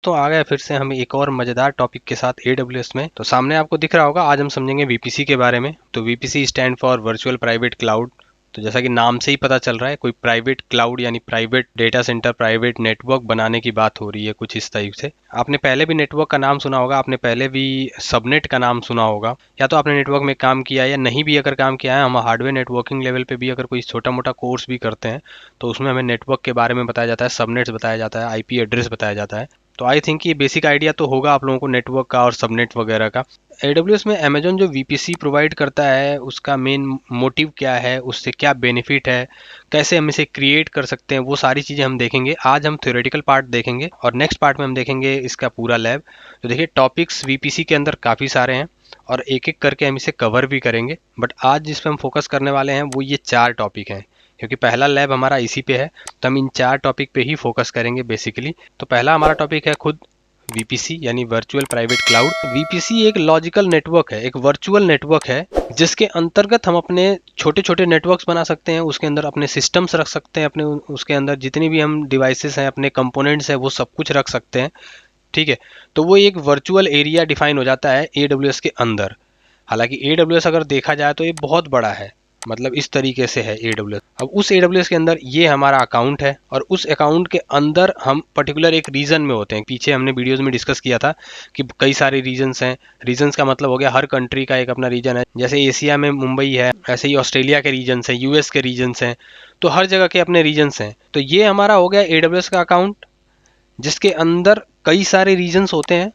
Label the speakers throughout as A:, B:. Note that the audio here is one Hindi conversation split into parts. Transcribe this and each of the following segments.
A: दोस्तों आ गए फिर से हम एक और मजेदार टॉपिक के साथ AWS में। तो सामने आपको दिख रहा होगा, आज हम समझेंगे VPC के बारे में। तो VPC stand for virtual private cloud. तो जैसा कि नाम से ही पता चल रहा है, कोई प्राइवेट क्लाउड यानी private data centre, private network बनाने की बात हो रही है कुछ इस टाइप से। आपने पहले भी नेटवर्क का नाम सुना होगा, आपने पहले भी सबनेट का नाम सुना होगा, या तो आपने नेटवर्क में काम किया है या नहीं भी अगर काम किया है। हम हार्डवेयर नेटवर्किंग लेवल पे भी अगर कोई छोटा मोटा कोर्स भी करते हैं तो उसमें हमें नेटवर्क के बारे में बताया जाता है, सबनेट्स बताया जाता है, IP एड्रेस बताया जाता है। तो आई थिंक ये बेसिक आइडिया तो होगा आप लोगों को नेटवर्क का और सबनेट वगैरह का। AWS में अमेजोन जो VPC प्रोवाइड करता है उसका मेन मोटिव क्या है, उससे क्या बेनिफिट है, कैसे हम इसे क्रिएट कर सकते हैं, वो सारी चीज़ें हम देखेंगे। आज हम थ्योरेटिकल पार्ट देखेंगे और नेक्स्ट पार्ट में हम देखेंगे इसका पूरा लैब। तो देखिए, टॉपिक्स VPC के अंदर काफ़ी सारे हैं और एक एक करके हम इसे कवर भी करेंगे। बट आज जिस पे हम फोकस करने वाले हैं वो ये 4 टॉपिक हैं, क्योंकि पहला लैब हमारा इसी पे है। तो हम इन 4 टॉपिक पे ही फोकस करेंगे बेसिकली। तो पहला हमारा टॉपिक है खुद VPC यानी वर्चुअल प्राइवेट क्लाउड। VPC एक लॉजिकल नेटवर्क है, एक वर्चुअल नेटवर्क है जिसके अंतर्गत हम अपने छोटे छोटे नेटवर्क्स बना सकते हैं। उसके अंदर अपने सिस्टम्स रख सकते हैं, अपने उसके अंदर जितनी भी हम डिवाइसेस हैं, अपने कंपोनेंट्स हैं, वो सब कुछ रख सकते हैं। ठीक है, तो वो एक वर्चुअल एरिया डिफाइन हो जाता है AWS के अंदर। हालांकि AWS अगर देखा जाए तो ये बहुत बड़ा है, मतलब इस तरीके से है AWS। अब उस AWS के अंदर ये हमारा अकाउंट है और उस अकाउंट के अंदर हम पर्टिकुलर एक रीजन में होते हैं। पीछे हमने वीडियोस में डिस्कस किया था कि कई सारे रीजन्स हैं। रीजन्स का मतलब हो गया हर कंट्री का एक अपना रीजन है। जैसे एशिया में मुंबई है, ऐसे ही ऑस्ट्रेलिया के रीजन्स हैं, US के रीजन्स हैं। तो हर जगह के अपने रीजन्स हैं। तो ये हमारा हो गया AWS का अकाउंट, जिसके अंदर कई सारे रीजन्स होते हैं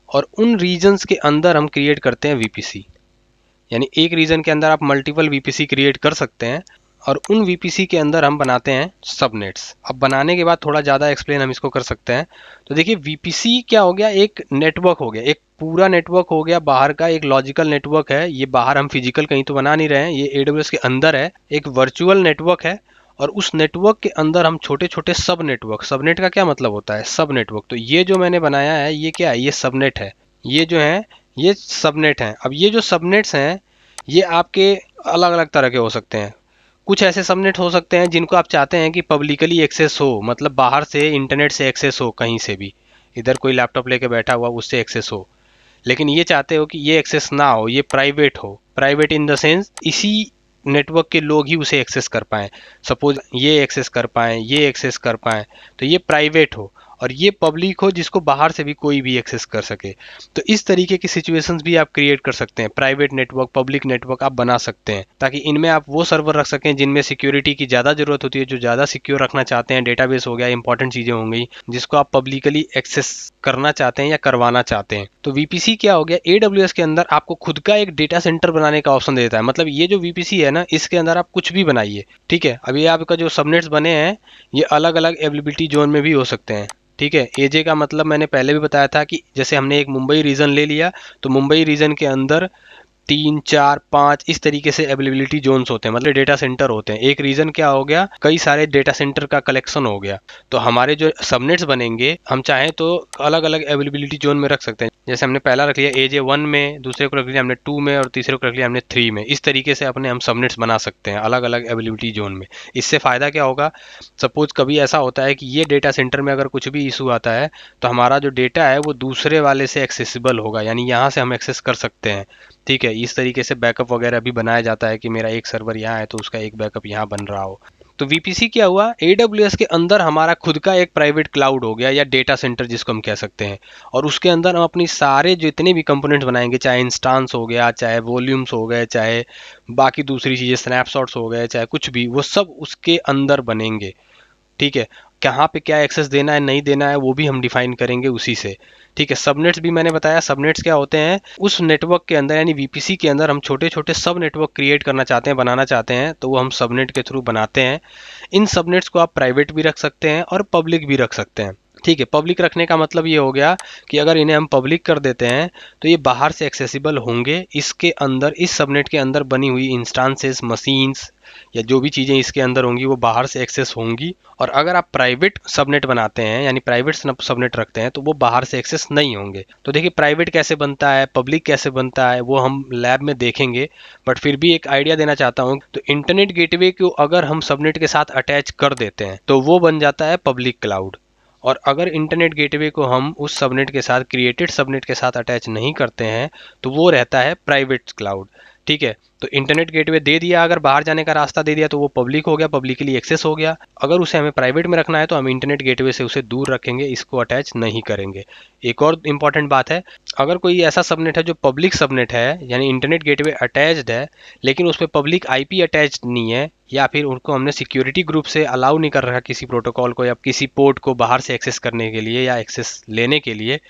A: और उन रीजन्स के अंदर हम क्रिएट करते हैं VPC। यानी एक रीजन के अंदर आप मल्टीपल VPC क्रिएट कर सकते हैं और उन VPC के अंदर हम बनाते हैं सबनेट्स। अब बनाने के बाद थोड़ा ज़्यादा एक्सप्लेन हम इसको कर सकते हैं। तो देखिए, VPC क्या हो गया, एक नेटवर्क हो गया, एक पूरा नेटवर्क हो गया बाहर का, एक लॉजिकल नेटवर्क है। ये बाहर हम फिजिकल कहीं तो बना नहीं रहे हैं, ये AWS के अंदर है, एक वर्चुअल नेटवर्क है। और उस नेटवर्क के अंदर हम छोटे छोटे सब नेटवर्क, सबनेट का क्या मतलब होता है, सब नेटवर्क। तो ये जो मैंने बनाया है ये क्या है, ये सबनेट है। ये जो है ये सबनेट हैं। अब ये जो सबनेट्स हैं ये आपके अलग अलग तरह के हो सकते हैं। कुछ ऐसे सबनेट हो सकते हैं जिनको आप चाहते हैं कि पब्लिकली एक्सेस हो, मतलब बाहर से इंटरनेट से एक्सेस हो, कहीं से भी इधर कोई लैपटॉप लेके बैठा हुआ उससे एक्सेस हो। लेकिन ये चाहते हो कि ये एक्सेस ना हो, ये प्राइवेट हो। प्राइवेट इन द सेंस इसी नेटवर्क के लोग ही उसे एक्सेस कर पाएँ। सपोज ये एक्सेस कर पाएँ, ये एक्सेस कर पाएँ, तो ये प्राइवेट हो। और ये पब्लिक हो जिसको बाहर से भी कोई भी एक्सेस कर सके। तो इस तरीके की सिचुएशंस भी आप क्रिएट कर सकते हैं। प्राइवेट नेटवर्क, पब्लिक नेटवर्क आप बना सकते हैं ताकि इनमें आप वो सर्वर रख सकें जिनमें सिक्योरिटी की ज़्यादा ज़रूरत होती है, जो ज़्यादा सिक्योर रखना चाहते हैं। डेटाबेस हो गया, इंपॉर्टेंट चीज़ें हो गई जिसको आप पब्लिकली एक्सेस करना चाहते हैं या करवाना चाहते हैं। तो VPC क्या हो गया, AWS के अंदर आपको खुद का एक डेटा सेंटर बनाने का ऑप्शन देता है। मतलब ये जो VPC है ना, इसके अंदर आप कुछ भी बनाइए। ठीक है, अभी आपका जो सबनेट्स बने हैं ये अलग अलग अवेलेबिलिटी जोन में भी हो सकते हैं। ठीक है, AJ का मतलब मैंने पहले भी बताया था कि जैसे हमने एक मुंबई रीजन ले लिया तो मुंबई रीजन के अंदर 3, 4, 5 इस तरीके से अवेलेबिलिटी जोन्स होते हैं, मतलब डेटा सेंटर होते हैं। एक रीजन क्या हो गया, कई सारे डेटा सेंटर का कलेक्शन हो गया। तो हमारे जो सबनेट्स बनेंगे हम चाहें तो अलग अलग अवेलेबिलिटी जोन में रख सकते हैं। जैसे हमने पहला रख लिया AJ1 में, दूसरे को रख लिया हमने 2 में और तीसरे को रख लिया हमने 3 में। इस तरीके से अपने हम सबनेट्स बना सकते हैं अलग अलग अवेलेबिलिटी जोन में। इससे फ़ायदा क्या होगा, सपोज कभी ऐसा होता है कि ये डेटा सेंटर में अगर कुछ भी इशू आता है तो हमारा जो डेटा है वो दूसरे वाले से एक्सेसिबल होगा, यानी यहाँ से हम एक्सेस कर सकते हैं। ठीक है, इस तरीके से बैकअप वगैरह भी बनाया जाता है कि मेरा एक सर्वर यहाँ है तो उसका एक बैकअप यहाँ बन रहा हो। तो VPC क्या हुआ, AWS के अंदर हमारा खुद का एक प्राइवेट क्लाउड हो गया या डेटा सेंटर जिसको हम कह सकते हैं। और उसके अंदर हम अपनी सारे जितने भी कंपोनेंट्स बनाएंगे, चाहे इंस्टांस हो गया, चाहे वॉल्यूम्स हो गए, चाहे बाकी दूसरी चीज़ें स्नैपशॉट्स हो गए, चाहे कुछ भी, वो सब उसके अंदर बनेंगे। ठीक है, कहाँ पे क्या एक्सेस देना है नहीं देना है वो भी हम डिफाइन करेंगे उसी से। ठीक है, सबनेट्स भी मैंने बताया। सबनेट्स क्या होते हैं, उस नेटवर्क के अंदर यानी VPC के अंदर हम छोटे छोटे सब नेटवर्क क्रिएट करना चाहते हैं, बनाना चाहते हैं, तो वो हम सबनेट के थ्रू बनाते हैं। इन सबनेट्स को आप प्राइवेट भी रख सकते हैं और पब्लिक भी रख सकते हैं। ठीक है, पब्लिक रखने का मतलब ये हो गया कि अगर इन्हें हम पब्लिक कर देते हैं तो ये बाहर से एक्सेसिबल होंगे। इसके अंदर, इस सबनेट के अंदर बनी हुई इंस्टांसेस, मशीन्स या जो भी चीज़ें इसके अंदर होंगी वो बाहर से एक्सेस होंगी। और अगर आप प्राइवेट सबनेट बनाते हैं यानी प्राइवेट सबनेट रखते हैं तो वो बाहर से एक्सेस नहीं होंगे। तो देखिए, प्राइवेट कैसे बनता है, पब्लिक कैसे बनता है, वो हम लैब में देखेंगे। बट फिर भी एक आइडिया देना चाहता हूँ। तो इंटरनेट गेटवे को अगर हम सबनेट के साथ अटैच कर देते हैं तो वो बन जाता है पब्लिक क्लाउड। और अगर इंटरनेट गेटवे को हम उस सबनेट के साथ, क्रिएटेड सबनेट के साथ अटैच नहीं करते हैं तो वो रहता है प्राइवेट क्लाउड। ठीक है, तो इंटरनेट गेटवे दे दिया, अगर बाहर जाने का रास्ता दे दिया तो वो पब्लिक हो गया, पब्लिकली एक्सेस हो गया। अगर उसे हमें प्राइवेट में रखना है तो हम इंटरनेट गेटवे से उसे दूर रखेंगे, इसको अटैच नहीं करेंगे। एक और इम्पॉर्टेंट बात है, अगर कोई ऐसा सबनेट है जो पब्लिक सबनेट है, यानी इंटरनेट गेटवे अटैच्ड है लेकिन उस पर पब्लिक आईपी अटैच्ड नहीं है, या फिर उनको हमने सिक्योरिटी ग्रुप से अलाउ नहीं कर रखा किसी प्रोटोकॉल को या किसी पोर्ट को बाहर से एक्सेस करने के लिए या एक्सेस लेने के लिए,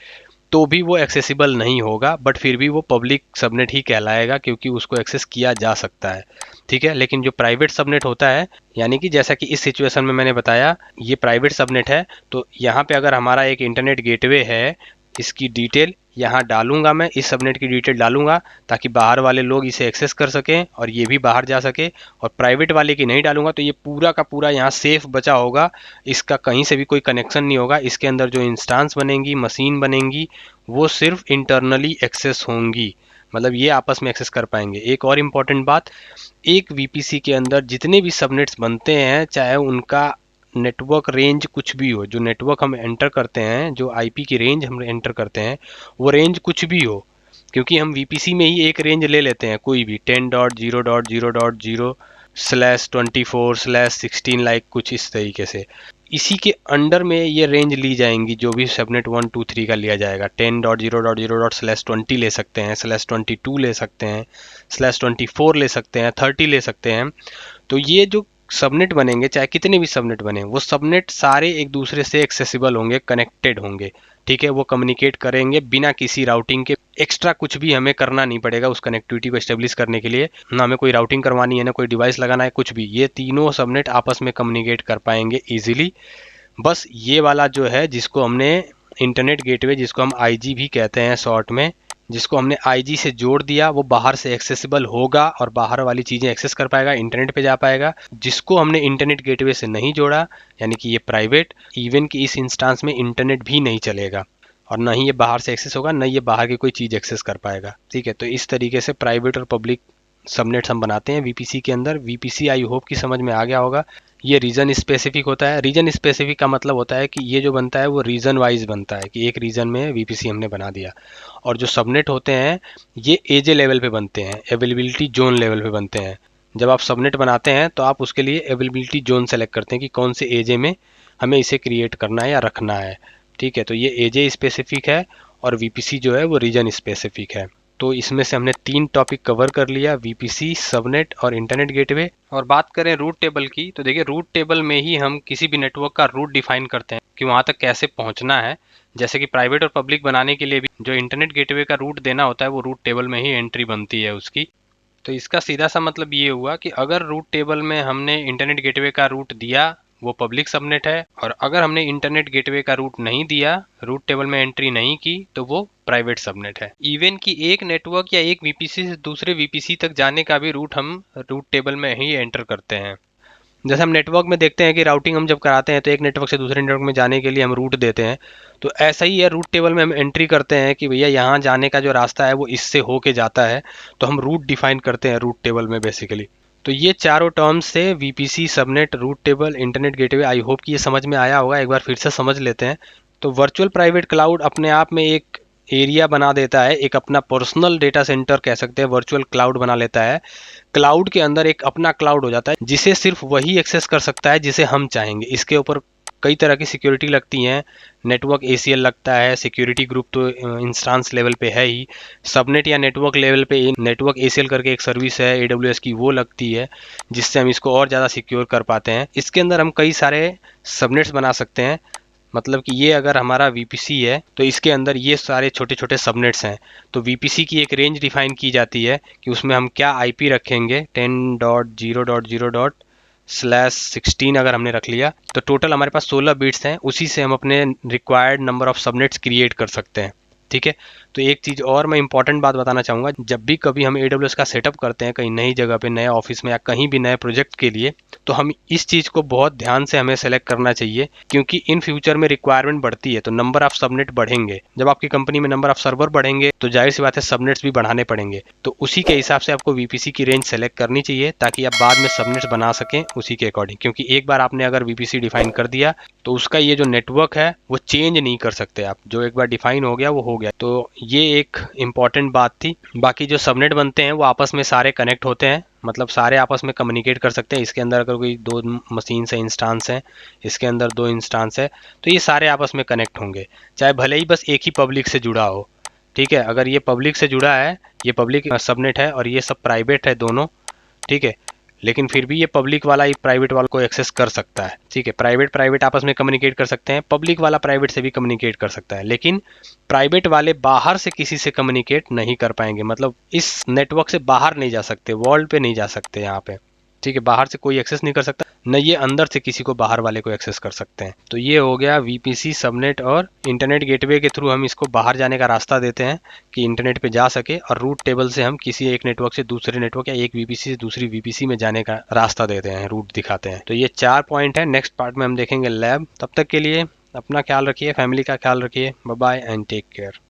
A: तो भी वो एक्सेसिबल नहीं होगा, बट फिर भी वो पब्लिक सबनेट ही कहलाएगा क्योंकि उसको एक्सेस किया जा सकता है। ठीक है, लेकिन जो प्राइवेट सबनेट होता है, यानी कि जैसा कि इस सिचुएशन में मैंने बताया ये प्राइवेट सबनेट है, तो यहाँ पे अगर हमारा एक इंटरनेट गेटवे है, इसकी डिटेल यहाँ डालूंगा, मैं इस सबनेट की डिटेल डालूंगा ताकि बाहर वाले लोग इसे एक्सेस कर सकें और ये भी बाहर जा सके, और प्राइवेट वाले की नहीं डालूंगा तो ये पूरा का पूरा यहाँ सेफ बचा होगा, इसका कहीं से भी कोई कनेक्शन नहीं होगा। इसके अंदर जो इंस्टांस बनेंगी, मशीन बनेंगी, वो सिर्फ इंटरनली एक्सेस होंगी, मतलब ये आपस में एक्सेस कर पाएंगे। एक और इम्पॉर्टेंट बात, एक वीपीसी के अंदर जितने भी सबनेट्स बनते हैं, चाहे उनका नेटवर्क रेंज कुछ भी हो, जो नेटवर्क हम एंटर करते हैं, जो आईपी की रेंज हम एंटर करते हैं, वो रेंज कुछ भी हो, क्योंकि हम वीपीसी में ही एक रेंज ले लेते हैं कोई भी 10.0.0.0/24/16 लाइक कुछ इस तरीके से, इसी के अंडर में ये रेंज ली जाएंगी जो भी सबनेट 1 2 3 का लिया जाएगा। 10.0.0./20 ले सकते हैं, /22 ले सकते हैं, /24 ले सकते हैं, 30 ले सकते हैं। तो ये जो सबनेट बनेंगे, चाहे कितने भी सबनेट बने, वो सबनेट सारे एक दूसरे से एक्सेसिबल होंगे, कनेक्टेड होंगे। ठीक है, वो कम्युनिकेट करेंगे बिना किसी राउटिंग के, एक्स्ट्रा कुछ भी हमें करना नहीं पड़ेगा उस कनेक्टिविटी को एस्टेब्लिश करने के लिए, ना हमें कोई राउटिंग करवानी है, ना कोई डिवाइस लगाना है, कुछ भी। ये तीनों सबनेट आपस में कम्युनिकेट कर पाएंगे इजीली। बस ये वाला जो है जिसको हमने इंटरनेट गेटवे, जिसको हम आईजी भी कहते हैं शॉर्ट में, जिसको हमने आईजी से जोड़ दिया, वो बाहर से एक्सेसिबल होगा और बाहर वाली चीज़ें एक्सेस कर पाएगा, इंटरनेट पे जा पाएगा। जिसको हमने इंटरनेट गेटवे से नहीं जोड़ा, यानी कि ये प्राइवेट, इवन कि इस इंस्टांस में इंटरनेट भी नहीं चलेगा और ना ही ये बाहर से एक्सेस होगा, ना ये बाहर की कोई चीज़ एक्सेस कर पाएगा। ठीक है, तो इस तरीके से प्राइवेट और पब्लिक सबनेट्स हम बनाते हैं वीपीसी के अंदर। वीपीसी आई होप कि समझ में आ गया होगा। ये रीजन स्पेसिफिक होता है। रीजन स्पेसिफिक का मतलब होता है कि ये जो बनता है वो रीजन वाइज बनता है, कि एक रीजन में वीपीसी हमने बना दिया। और जो सबनेट होते हैं ये एजे लेवल पे बनते हैं, अवेलेबिलिटी जोन लेवल पे बनते हैं। जब आप सबनेट बनाते हैं तो आप उसके लिए अवेलेबिलिटी जोन सेलेक्ट करते हैं कि कौन से एजे में हमें इसे क्रिएट करना है या रखना है। ठीक है, तो ये एजे स्पेसिफिक है और वीपीसी जो है वो रीजन स्पेसिफिक है। तो इसमें से हमने 3 टॉपिक कवर कर लिया, वीपीसी, सबनेट और इंटरनेट गेटवे। और बात करें रूट टेबल की, तो देखिए रूट टेबल में ही हम किसी भी नेटवर्क का रूट डिफाइन करते हैं कि वहाँ तक कैसे पहुँचना है। जैसे कि प्राइवेट और पब्लिक बनाने के लिए भी जो इंटरनेट गेटवे का रूट देना होता है वो रूट टेबल में ही एंट्री बनती है उसकी। तो इसका सीधा सा मतलब ये हुआ कि अगर रूट टेबल में हमने इंटरनेट गेटवे का रूट दिया, वो पब्लिक सबनेट है, और अगर हमने इंटरनेट गेटवे का रूट नहीं दिया, रूट टेबल में एंट्री नहीं की, तो वो प्राइवेट सबनेट है। इवन कि एक नेटवर्क या एक वीपीसी से दूसरे वीपीसी तक जाने का भी रूट हम रूट टेबल में ही एंटर करते हैं। जैसे हम नेटवर्क में देखते हैं कि राउटिंग हम जब कराते हैं तो एक नेटवर्क से दूसरे नेटवर्क में जाने के लिए हम रूट देते हैं, तो ऐसा ही है रूट टेबल में हम एंट्री करते हैं कि भैया यहाँ जाने का जो रास्ता है वो इससे होके जाता है, तो हम रूट डिफाइन करते हैं रूट टेबल में बेसिकली। तो ये चारों टर्म्स से VPC, subnet, route table, internet gateway, I hope कि ये समझ में आया होगा। एक बार फिर से समझ लेते हैं। तो वर्चुअल प्राइवेट क्लाउड अपने आप में एक एरिया बना देता है, एक अपना पर्सनल डेटा सेंटर कह सकते हैं, वर्चुअल क्लाउड बना लेता है। क्लाउड के अंदर एक अपना क्लाउड हो जाता है जिसे सिर्फ वही एक्सेस कर सकता है जिसे हम चाहेंगे। इसके ऊपर कई तरह की सिक्योरिटी लगती हैं, नेटवर्क एसीएल लगता है, सिक्योरिटी ग्रुप तो इंस्टांस लेवल पे है ही, सबनेट या नेटवर्क लेवल पे नेटवर्क एसीएल करके एक सर्विस है एडब्ल्यूएस की, वो लगती है जिससे हम इसको और ज़्यादा सिक्योर कर पाते हैं। इसके अंदर हम कई सारे सबनेट्स बना सकते हैं, मतलब कि ये अगर हमारा वीपीसी है तो इसके अंदर ये सारे छोटे छोटे सबनेट्स हैं। तो वीपीसी की एक रेंज डिफाइन की जाती है कि उसमें हम क्या आईपी रखेंगे, 10.0.0./16 अगर हमने रख लिया तो टोटल हमारे पास 16 बिट्स हैं, उसी से हम अपने required number of subnets create कर सकते हैं। ठीक है। तो एक चीज़ और मैं इंपॉर्टेंट बात बताना चाहूँगा, जब भी कभी हम AWS का सेटअप करते हैं कहीं नई जगह पे, नए ऑफिस में या कहीं भी नए प्रोजेक्ट के लिए, तो हम इस चीज़ को बहुत ध्यान से हमें सेलेक्ट करना चाहिए, क्योंकि इन फ्यूचर में रिक्वायरमेंट बढ़ती है तो नंबर ऑफ सबनेट बढ़ेंगे। जब आपकी कंपनी में नंबर ऑफ सर्वर बढ़ेंगे तो जाहिर सी बात है सबनेट्स भी बढ़ाने पड़ेंगे। तो उसी के हिसाब से आपको VPC की रेंज सेलेक्ट करनी चाहिए ताकि आप बाद में सबनेट्स बना सकें उसी के अकॉर्डिंग, क्योंकि एक बार आपने अगर VPC डिफाइन कर दिया तो उसका ये जो नेटवर्क है वो चेंज नहीं कर सकते आप। जो एक बार डिफाइन हो गया वो हो गया। तो ये एक इम्पॉर्टेंट बात थी। बाकी जो सबनेट बनते हैं वो आपस में सारे कनेक्ट होते हैं, मतलब सारे आपस में कम्युनिकेट कर सकते हैं। इसके अंदर अगर कोई 2 मशीन से इंस्टांस हैं, इसके अंदर 2 इंस्टांस है, तो ये सारे आपस में कनेक्ट होंगे, चाहे भले ही बस एक ही पब्लिक से जुड़ा हो। ठीक है, अगर ये पब्लिक से जुड़ा है, ये पब्लिक सबनेट है और ये सब प्राइवेट है दोनों, ठीक है, लेकिन फिर भी ये पब्लिक वाला ही प्राइवेट वाला को एक्सेस कर सकता है। ठीक है, प्राइवेट प्राइवेट आपस में कम्युनिकेट कर सकते हैं, पब्लिक वाला प्राइवेट से भी कम्युनिकेट कर सकता है, लेकिन प्राइवेट वाले बाहर से किसी से कम्युनिकेट नहीं कर पाएंगे, मतलब इस नेटवर्क से बाहर नहीं जा सकते, वर्ल्ड पे नहीं जा सकते यहाँ पे। ठीक है, बाहर से कोई एक्सेस नहीं कर सकता, न ये अंदर से किसी को बाहर वाले को एक्सेस कर सकते हैं। तो ये हो गया VPC सबनेट, और इंटरनेट गेटवे के थ्रू हम इसको बाहर जाने का रास्ता देते हैं कि इंटरनेट पे जा सके, और रूट टेबल से हम किसी एक नेटवर्क से दूसरे नेटवर्क या एक VPC से दूसरी VPC में जाने का रास्ता देते हैं, रूट दिखाते हैं। तो ये 4 पॉइंट है। नेक्स्ट पार्ट में हम देखेंगे लैब। तब तक के लिए अपना ख्याल रखिए, फैमिली का ख्याल रखिए। Bye bye and take care.